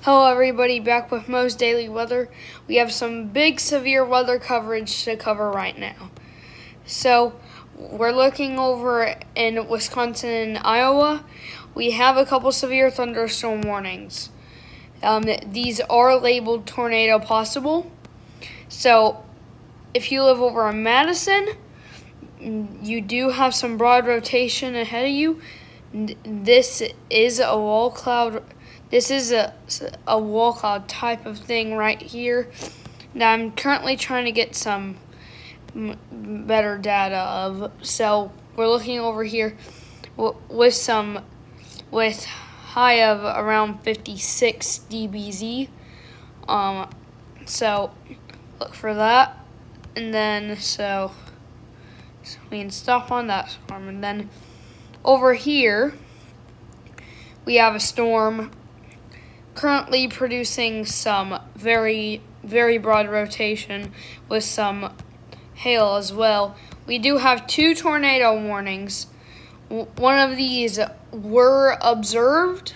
Hello everybody, back with Mo's Daily Weather. We have some big severe weather coverage to cover right now. So, we're looking over in Wisconsin and Iowa. We have a couple severe thunderstorm warnings. These are labeled tornado possible. So, if you live over in Madison, you do have some broad rotation ahead of you. This is a wall cloud. This is a wall cloud type of thing right here that I'm currently trying to get some better data of. So we're looking over here with high of around 56 dBz. So look for that, and then so we can stop on that storm, and then over here we have a storm currently producing some very, very broad rotation with some hail as well. We do have two tornado warnings. One of these were observed.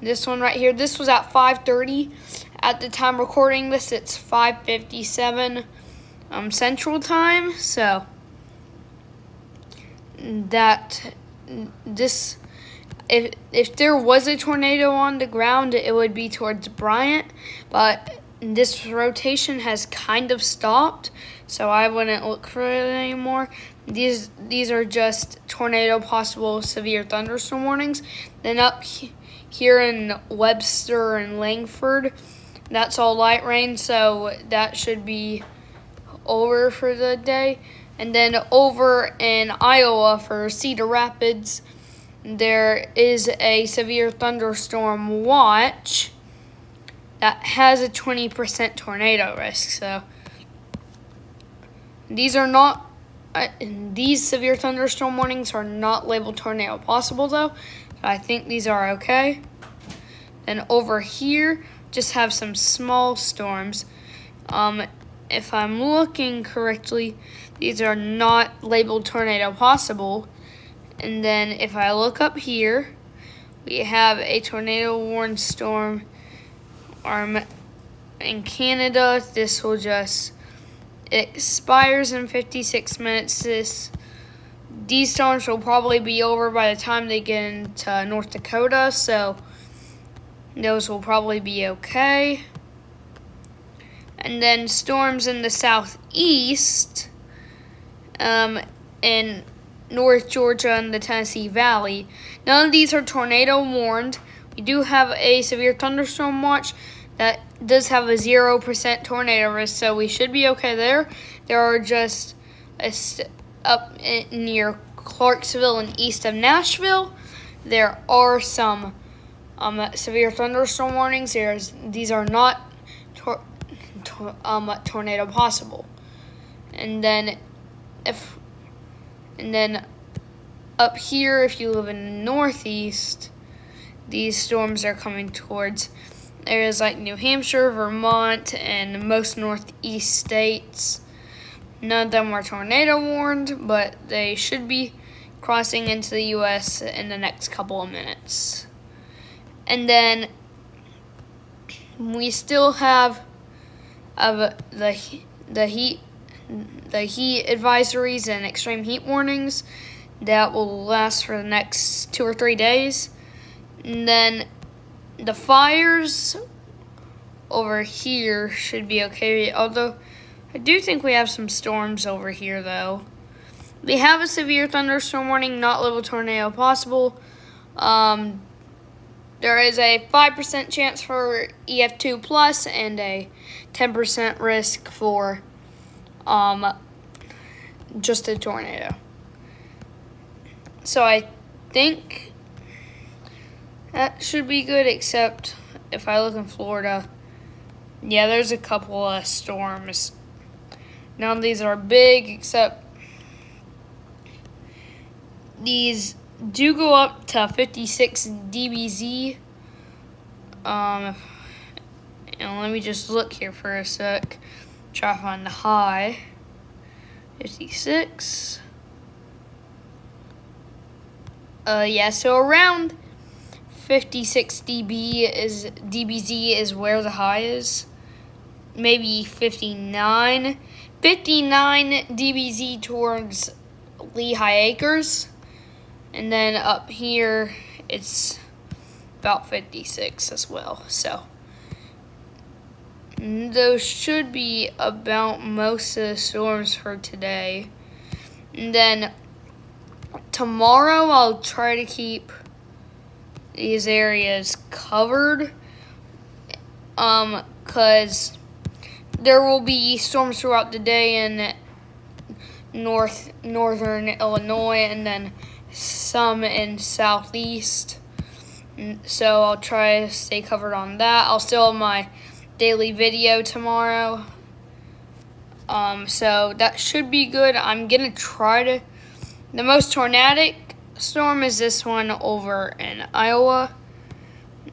This one right here, this was at 5:30. At the time recording this, it's 5:57 Central Time. So if there was a tornado on the ground, it would be towards Bryant, but this rotation has kind of stopped, so I wouldn't look for it anymore. These are just tornado possible severe thunderstorm warnings. Then up here in Webster and Langford, that's all light rain, so that should be over for the day. And then over in Iowa for Cedar Rapids, there is a severe thunderstorm watch that has a 20% tornado risk. So these severe thunderstorm warnings are not labeled tornado possible though. So I think these are okay. Then over here, just have some small storms. If I'm looking correctly, these are not labeled tornado possible. And then if I look up here, we have a tornado warned storm in Canada. This will just, it expires in 56 minutes. These storms will probably be over by the time they get into North Dakota, so those will probably be okay. And then storms in the southeast, in North Georgia and the Tennessee Valley. None of these are tornado warned. We do have a severe thunderstorm watch that does have a 0% tornado risk, so we should be okay there. There are just up near Clarksville and east of Nashville, there are some severe thunderstorm warnings. These are not tornado possible. And then up here, if you live in the northeast, these storms are coming towards areas like New Hampshire, Vermont, and most northeast states. None of them are tornado warned, but they should be crossing into the U.S. in the next couple of minutes. And then we still have the heat advisories and extreme heat warnings that will last for the next 2 or 3 days. And then the fires over here should be okay, although I do think we have some storms over here though. We have a severe thunderstorm warning, not labeled tornado possible. There is a 5% chance for EF2 plus and a 10% risk for just a tornado. So I think that should be good, except if I look in Florida, yeah, there's a couple of storms. None of these are big, except these do go up to 56 dBz. And let me just look here for a sec. Try to find the high. 56. Yeah, so around 56 dBz is where the high is. Maybe 59. 59 dBz towards Lehigh Acres. And then up here, it's about 56 as well. So those should be about most of the storms for today. And then tomorrow, I'll try to keep these areas covered, because there will be storms throughout the day in northern Illinois, and then some in southeast. So I'll try to stay covered on that. I'll still have my daily video tomorrow. So that should be good. I'm gonna try to. The most tornadic storm is this one over in Iowa.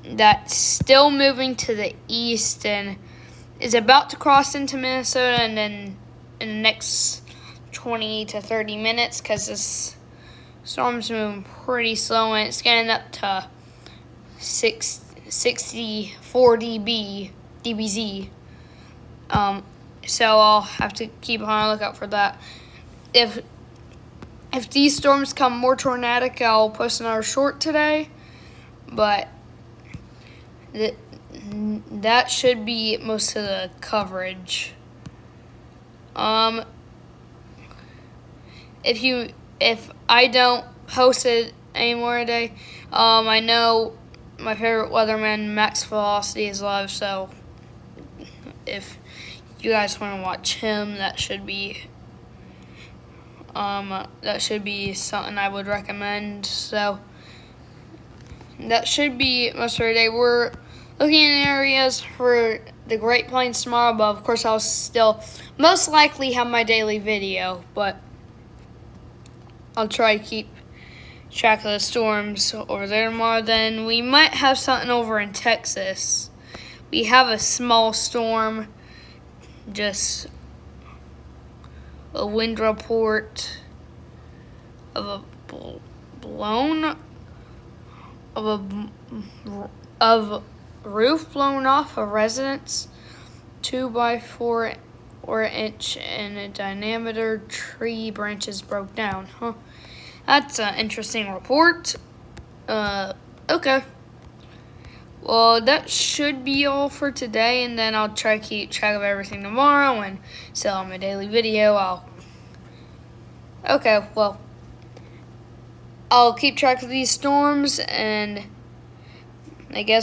That's still moving to the east and is about to cross into Minnesota, and then in the next 20 to 30 minutes, because this storm's moving pretty slow and it's getting up to 64 dBz. So I'll have to keep on the lookout for that. If these storms come more tornadic, I'll post another short today. But that should be most of the coverage. If I don't post it anymore today, I know my favorite weatherman, Max Velocity, is live. So if you guys want to watch him, that should be something I would recommend. So that should be most of the day. We're looking in areas for the Great Plains tomorrow, but of course I'll still most likely have my daily video, but I'll try to keep track of the storms over there tomorrow. Then we might have something over in Texas. We have a small storm, just a wind report of a roof blown off a residence, 2 by 4 inch in a diameter, tree branches broke down. That's an interesting report. Okay. Well, that should be all for today, and then I'll try to keep track of everything tomorrow and still on my daily video. I'll keep track of these storms, and I guess